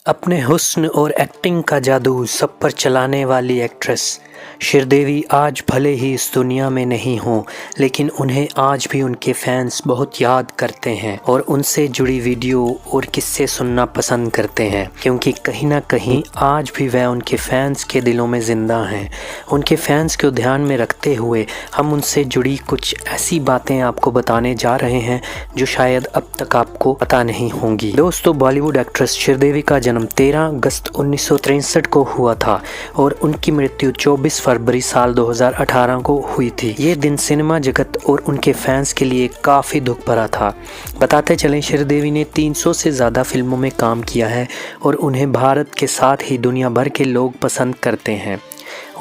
अपने हुस्न और एक्टिंग का जादू सब पर चलाने वाली एक्ट्रेस श्रीदेवी आज भले ही इस दुनिया में नहीं हों, लेकिन उन्हें आज भी उनके फैंस बहुत याद करते हैं और उनसे जुड़ी वीडियो और किस्से सुनना पसंद करते हैं, क्योंकि कहीं ना कहीं आज भी वह उनके फैंस के दिलों में ज़िंदा हैं। उनके फैंस को ध्यान में रखते हुए हम उनसे जुड़ी कुछ ऐसी बातें आपको बताने जा रहे हैं जो शायद अब तक आपको पता नहीं होंगी। दोस्तों, बॉलीवुड एक्ट्रेस श्रीदेवी का जन्म 13 अगस्त 1963 को हुआ था और उनकी मृत्यु 24 फरवरी साल 2018 को हुई थी। ये दिन सिनेमा जगत और उनके फैंस के लिए काफ़ी दुख भरा था। बताते चलें, श्रीदेवी ने 300 से ज़्यादा फिल्मों में काम किया है और उन्हें भारत के साथ ही दुनिया भर के लोग पसंद करते हैं।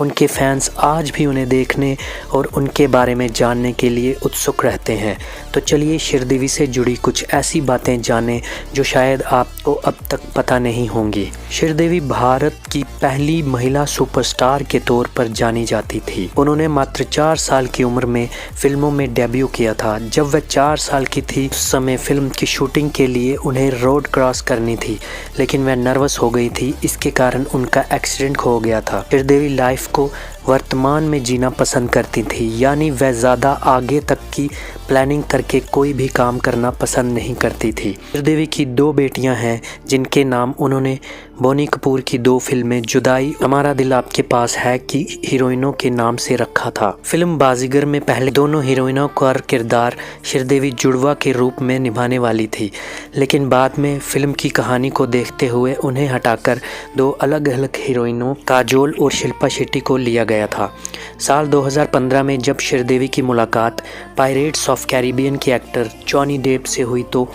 उनके फैंस आज भी उन्हें देखने और उनके बारे में जानने के लिए उत्सुक रहते हैं। तो चलिए श्रीदेवी से जुड़ी कुछ ऐसी बातें जानें जो शायद आपको अब तक पता नहीं होंगी। श्रीदेवी भारत की पहली महिला सुपरस्टार के तौर पर जानी जाती थी। उन्होंने मात्र 4 साल की उम्र में फिल्मों में डेब्यू किया था। जब वह 4 साल की थी उस समय फिल्म की शूटिंग के लिए उन्हें रोड क्रॉस करनी थी, लेकिन वह नर्वस हो गई थी। इसके कारण उनका एक्सीडेंट हो गया था। श्रीदेवी लाइफ को वर्तमान में जीना पसंद करती थी, यानी वह ज़्यादा आगे तक की प्लानिंग करके कोई भी काम करना पसंद नहीं करती थी। श्रीदेवी की 2 बेटियां हैं जिनके नाम उन्होंने बोनी कपूर की 2 फिल्में जुदाई, हमारा दिल आपके पास है की हीरोइनों के नाम से रखा था। फिल्म बाजीगर में पहले दोनों हीरोइनों का किरदार श्रीदेवी जुड़वा के रूप में निभाने वाली थी, लेकिन बाद में फिल्म की कहानी को देखते हुए उन्हें हटाकर 2 अलग अलग हीरोइनों काजोल और शिल्पा शेट्टी को लिया गया था। साल 2015 में जब श्रीदेवी की मुलाकात पायरेट्स ऑफ कैरिबियन के एक्टर जॉनी डेप से हुई तो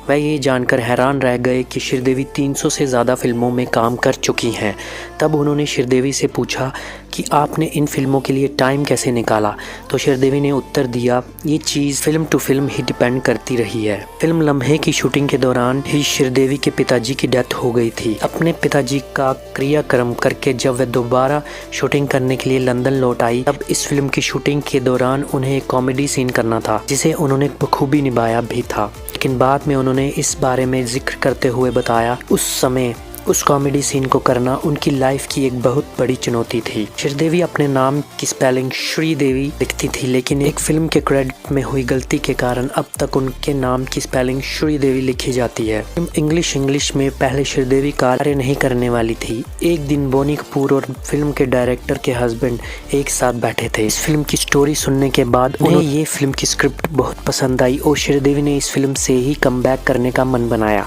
वह ये जानकर हैरान रह गए कि श्रीदेवी 300 से ज़्यादा फिल्मों में काम कर चुकी हैं। तब उन्होंने श्रीदेवी से पूछा कि आपने इन फिल्मों के लिए टाइम कैसे निकाला, तो श्रीदेवी ने उत्तर दिया, ये चीज़ फिल्म टू फिल्म ही डिपेंड करती रही है। फिल्म लम्हे की शूटिंग के दौरान ही श्रीदेवी के पिताजी की डेथ हो गई थी। अपने पिताजी का क्रियाक्रम करके जब वह दोबारा शूटिंग करने के लिए लंदन लौट आई, तब इस फिल्म की शूटिंग के दौरान उन्हें एक कॉमेडी सीन करना था जिसे उन्होंने बखूबी निभाया भी था, लेकिन बाद में उन्होंने इस बारे में जिक्र करते हुए बताया उस समय उस कॉमेडी सीन को करना उनकी लाइफ की एक बहुत बड़ी चुनौती थी। श्रीदेवी अपने नाम की स्पेलिंग श्रीदेवी लिखती थी, लेकिन एक फिल्म के क्रेडिट में हुई गलती के कारण अब तक उनके नाम की स्पेलिंग श्रीदेवी लिखी जाती है। फिल्म इंग्लिश में पहले श्रीदेवी कार्य नहीं करने वाली थी। एक दिन बोनी कपूर और फिल्म के डायरेक्टर के हस्बैंड एक साथ बैठे थे। इस फिल्म की स्टोरी सुनने के बाद उन्हें ये फिल्म की स्क्रिप्ट बहुत पसंद आई और श्रीदेवी ने इस फिल्म से ही कमबैक करने का मन बनाया।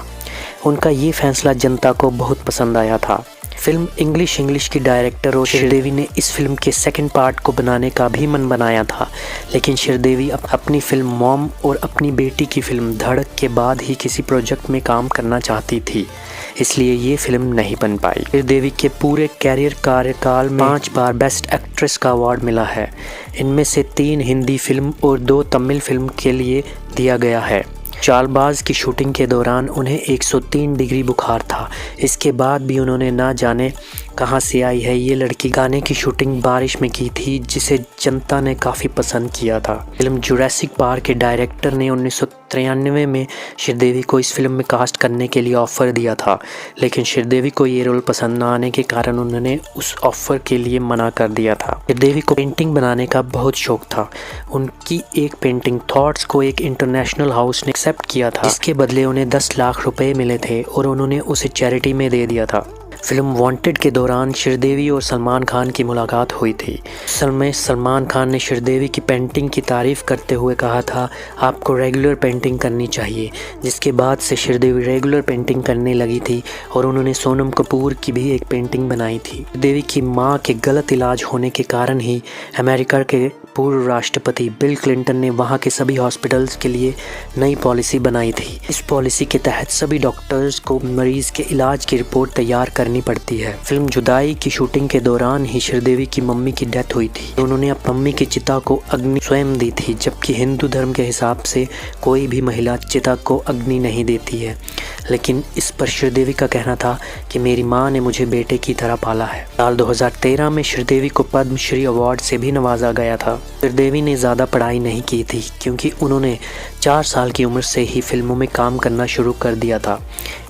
उनका ये फैसला जनता को बहुत पसंद आया था। फिल्म इंग्लिश की डायरेक्टर और श्रीदेवी ने इस फिल्म के सेकंड पार्ट को बनाने का भी मन बनाया था, लेकिन श्रीदेवी अपनी फिल्म मॉम और अपनी बेटी की फिल्म धड़क के बाद ही किसी प्रोजेक्ट में काम करना चाहती थी, इसलिए ये फिल्म नहीं बन पाई। श्रीदेवी के पूरे कैरियर कार्यकाल में 5 बार बेस्ट एक्ट्रेस का अवार्ड मिला है। इनमें से 3 हिंदी फिल्म और 2 तमिल फिल्म के लिए दिया गया है। चालबाज की शूटिंग के दौरान उन्हें 103 डिग्री बुखार था। इसके बाद भी उन्होंने ना जाने कहां से आई है ये लड़की गाने की शूटिंग बारिश में की थी, जिसे जनता ने काफ़ी पसंद किया था। फिल्म जुरासिक पार्क के डायरेक्टर ने 1993 में श्रीदेवी को इस फिल्म में कास्ट करने के लिए ऑफ़र दिया था, लेकिन श्रीदेवी को ये रोल पसंद ना आने के कारण उन्होंने उस ऑफ़र के लिए मना कर दिया था। श्रीदेवी को पेंटिंग बनाने का बहुत शौक था। उनकी एक पेंटिंग थॉट्स को एक इंटरनेशनल हाउस ने एक्सेप्ट किया था, जिसके बदले उन्हें 10 लाख रुपए मिले थे और उन्होंने उसे चैरिटी में दे दिया था। फिल्म वांटेड के दौरान श्रीदेवी और सलमान खान की मुलाकात हुई थी। उस समय सलमान खान ने श्रीदेवी की पेंटिंग की तारीफ़ करते हुए कहा था, आपको रेगुलर पेंटिंग करनी चाहिए, जिसके बाद से श्रीदेवी रेगुलर पेंटिंग करने लगी थी और उन्होंने सोनम कपूर की भी एक पेंटिंग बनाई थी। श्रीदेवी की मां के गलत इलाज होने के कारण ही अमेरिका के पूर्व राष्ट्रपति बिल क्लिंटन ने वहां के सभी हॉस्पिटल्स के लिए नई पॉलिसी बनाई थी। इस पॉलिसी के तहत सभी डॉक्टर्स को मरीज़ के इलाज की रिपोर्ट तैयार करनी करनी पड़ती है। फिल्म जुदाई की शूटिंग के दौरान ही श्रीदेवी की मम्मी की डेथ हुई थी। उन्होंने अपनी मम्मी की चिता को अग्नि स्वयं दी थी, जबकि हिंदू धर्म के हिसाब से कोई भी महिला चिता को अग्नि नहीं देती है। लेकिन इस पर श्रीदेवी का कहना था कि मेरी माँ ने मुझे बेटे की तरह पाला है। साल 2013 में श्रीदेवी को पद्मश्री अवार्ड से भी नवाजा गया था। श्रीदेवी ने ज़्यादा पढ़ाई नहीं की थी क्योंकि उन्होंने 4 साल की उम्र से ही फिल्मों में काम करना शुरू कर दिया था,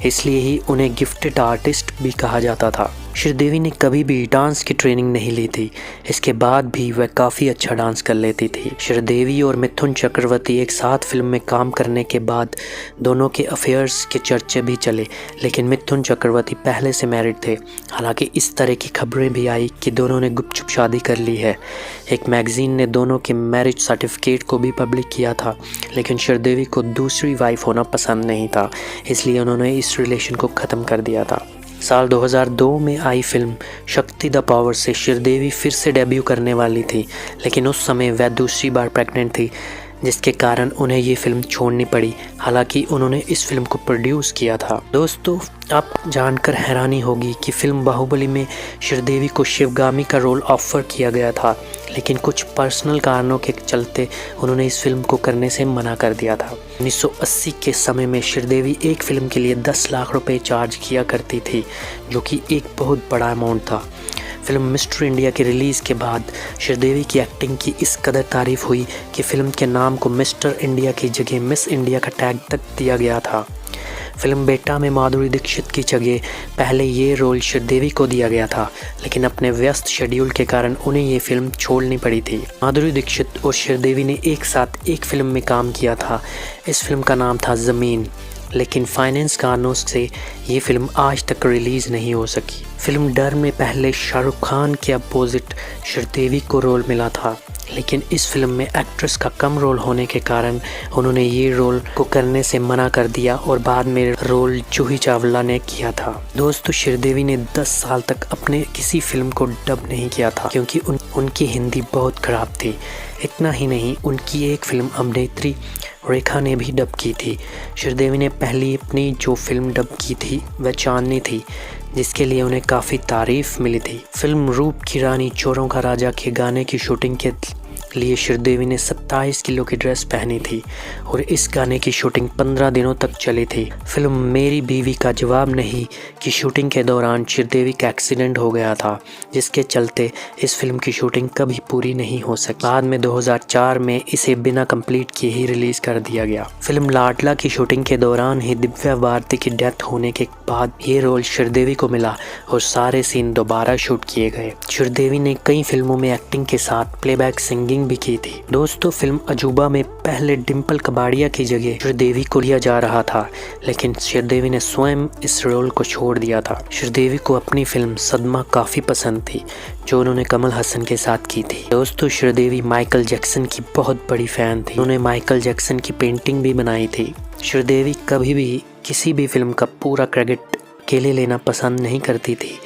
इसलिए ही उन्हें गिफ्टेड आर्टिस्ट भी कहा जाता था। श्रीदेवी ने कभी भी डांस की ट्रेनिंग नहीं ली थी, इसके बाद भी वह काफ़ी अच्छा डांस कर लेती थी। श्रीदेवी और मिथुन चक्रवर्ती एक साथ फिल्म में काम करने के बाद दोनों के अफेयर्स के चर्चे भी चले, लेकिन मिथुन चक्रवर्ती पहले से मैरिड थे। हालांकि इस तरह की खबरें भी आई कि दोनों ने गुपचुप शादी कर ली है। एक मैगजीन ने दोनों के मैरिज सर्टिफिकेट को भी पब्लिक किया था, लेकिन श्रीदेवी को दूसरी वाइफ होना पसंद नहीं था, इसलिए उन्होंने इस रिलेशन को ख़त्म कर दिया था। साल 2002 में आई फिल्म शक्ति द पावर से श्रीदेवी फिर से डेब्यू करने वाली थी, लेकिन उस समय वह दूसरी बार प्रेग्नेंट थी, जिसके कारण उन्हें ये फिल्म छोड़नी पड़ी। हालांकि उन्होंने इस फिल्म को प्रोड्यूस किया था। दोस्तों, आप जानकर हैरानी होगी कि फिल्म बाहुबली में श्रीदेवी को शिवगामी का रोल ऑफर किया गया था, लेकिन कुछ पर्सनल कारणों के चलते उन्होंने इस फिल्म को करने से मना कर दिया था। 1980 के समय में श्रीदेवी एक फिल्म के लिए 10 लाख रुपए चार्ज किया करती थी, जो कि एक बहुत बड़ा अमाउंट था। फिल्म मिस्टर इंडिया की रिलीज़ के बाद श्रीदेवी की एक्टिंग की इस कदर तारीफ हुई कि फिल्म के नाम को मिस्टर इंडिया की जगह मिस इंडिया का टैग तक दिया गया था। फिल्म बेटा में माधुरी दीक्षित की जगह पहले ये रोल श्रीदेवी को दिया गया था, लेकिन अपने व्यस्त शेड्यूल के कारण उन्हें ये फिल्म छोड़नी पड़ी थी। माधुरी दीक्षित और श्रीदेवी ने एक साथ एक फिल्म में काम किया था। इस फिल्म का नाम था ज़मीन, लेकिन फाइनेंस कारणों से ये फिल्म आज तक रिलीज़ नहीं हो सकी। फिल्म डर में पहले शाहरुख खान के अपोजिट श्रीदेवी को रोल मिला था, लेकिन इस फिल्म में एक्ट्रेस का कम रोल होने के कारण उन्होंने ये रोल को करने से मना कर दिया और बाद में रोल जूही चावला ने किया था। दोस्तों, श्रीदेवी ने 10 साल तक अपने किसी फिल्म को डब नहीं किया था क्योंकि उनकी हिंदी बहुत ख़राब थी। इतना ही नहीं, उनकी एक फिल्म अभिनेत्री रेखा ने भी डब की थी। श्रीदेवी ने पहली अपनी जो फिल्म डब की थी वह चांदनी थी, जिसके लिए उन्हें काफ़ी तारीफ मिली थी। फिल्म रूप की रानी चोरों का राजा के गाने की शूटिंग के लिए श्रीदेवी ने 27 किलो की ड्रेस पहनी थी और इस गाने की शूटिंग 15 दिनों तक चली थी। फिल्म मेरी बीवी का जवाब नहीं की शूटिंग के दौरान श्रीदेवी का एक्सीडेंट हो गया था, जिसके चलते इस फिल्म की शूटिंग कभी पूरी नहीं हो सकी। बाद में 2004 में इसे बिना कंप्लीट किए ही रिलीज कर दिया गया। फिल्म लाडला की शूटिंग के दौरान ही दिव्या भारती की डेथ होने के बाद ये रोल श्रीदेवी को मिला और सारे सीन दोबारा शूट किए गए। श्रीदेवी ने कई फिल्मों में एक्टिंग के साथ प्लेबैक सिंगिंग भी की थी। दोस्तों, फिल्म अजूबा में पहले डिम्पल कबाड़िया की जगह श्रीदेवी को लिया जा रहा था, लेकिन श्रीदेवी ने स्वयं इस रोल को छोड़ दिया था। श्रीदेवी को अपनी फिल्म सदमा काफ़ी पसंद थी, जो उन्होंने कमल हसन के साथ की थी। दोस्तों, श्रीदेवी माइकल जैक्सन की बहुत बड़ी फ़ैन थी। उन्होंने माइकल जैक्सन की पेंटिंग भी बनाई थी। श्रीदेवी कभी भी किसी भी फिल्म का पूरा क्रेडिट अकेले लेना पसंद नहीं करती थी।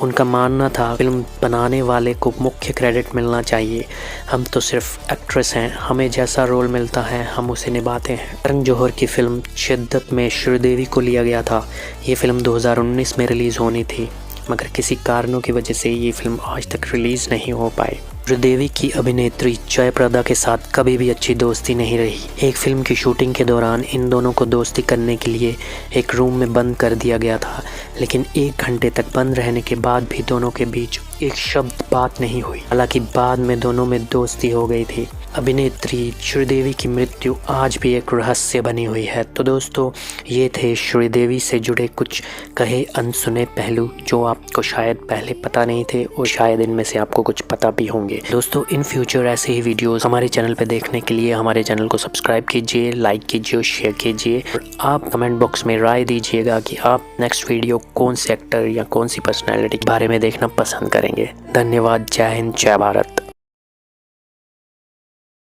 उनका मानना था फिल्म बनाने वाले को मुख्य क्रेडिट मिलना चाहिए। हम तो सिर्फ एक्ट्रेस हैं, हमें जैसा रोल मिलता है हम उसे निभाते हैं। करण जौहर की फिल्म शिद्दत में श्रीदेवी को लिया गया था। ये फिल्म 2019 में रिलीज़ होनी थी, मगर किसी कारणों की वजह से ये फिल्म आज तक रिलीज़ नहीं हो पाई। श्रीदेवी की अभिनेत्री जयप्रदा के साथ कभी भी अच्छी दोस्ती नहीं रही। एक फिल्म की शूटिंग के दौरान इन दोनों को दोस्ती करने के लिए एक रूम में बंद कर दिया गया था, लेकिन 1 घंटे तक बंद रहने के बाद भी दोनों के बीच एक शब्द बात नहीं हुई। हालांकि बाद में दोनों में दोस्ती हो गई थी। अभिनेत्री श्रीदेवी की मृत्यु आज भी एक रहस्य बनी हुई है। तो दोस्तों, ये थे श्रीदेवी से जुड़े कुछ कहे अनसुने पहलू जो आपको शायद पहले पता नहीं थे और शायद इनमें से आपको कुछ पता भी होंगे। दोस्तों, इन फ्यूचर ऐसे ही वीडियोस हमारे चैनल पे देखने के लिए हमारे चैनल को सब्सक्राइब कीजिए, लाइक कीजिए और शेयर कीजिए। और आप कमेंट बॉक्स में राय दीजिएगा कि आप नेक्स्ट वीडियो कौन से एक्टर या कौन सी पर्सनैलिटी के बारे में देखना पसंद करेंगे। धन्यवाद। जय हिंद, जय भारत।